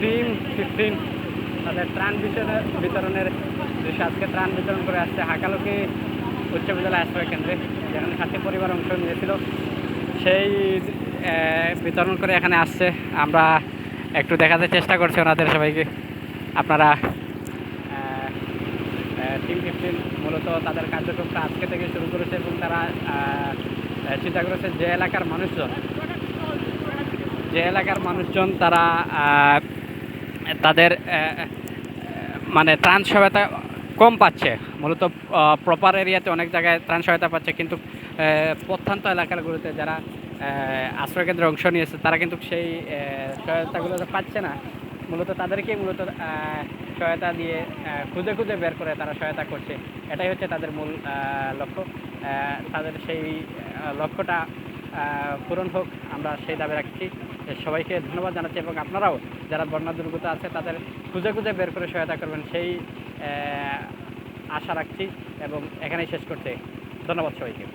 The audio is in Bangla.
টিম 15 তাদের ত্রাণ বিতরণের দৃশ্য আজকে ত্রাণ বিতরণ করে আসছে হাকালুকি উচ্চ বিদ্যালয় আশ্রয় কেন্দ্রে, যেখানে 7টি পরিবার অংশ নিয়েছিল। সেই বিতরণ করে এখানে আসছে। আমরা একটু দেখাতে চেষ্টা করছি ওনাদের সবাইকে। আপনারা টিম 15 মূলত তাদের কার্যক্রমটা আজকে থেকে শুরু করেছে এবং তারা চিন্তা করেছে যে এলাকার মানুষজন তারা তাদের মানে ত্রাণ সহায়তা কম পাচ্ছে। মূলত প্রপার এরিয়াতে অনেক জায়গায় ত্রাণ সহায়তা পাচ্ছে, কিন্তু প্রত্যন্ত এলাকাগুলোতে যারা আশ্রয়কেন্দ্রে অংশ নিয়েছে তারা কিন্তু সেই সহায়তাগুলো পাচ্ছে না। মূলত তাদেরকেই সহায়তা দিয়ে খুঁজে খুঁজে বের করে তারা সহায়তা করছে। এটাই হচ্ছে তাদের মূল লক্ষ্য। তাদের সেই লক্ষ্যটা পূরণ হোক, আমরা সেই দাবি রাখছি। সবাইকে ধন্যবাদ জানাচ্ছি এবং আপনারাও যারা বন্যা দুর্গত আছে তাদের খুঁজে খুঁজে বের করে সহায়তা করবেন সেই আশা রাখছি এবং এখানেই শেষ করতে ধন্যবাদ সবাইকে।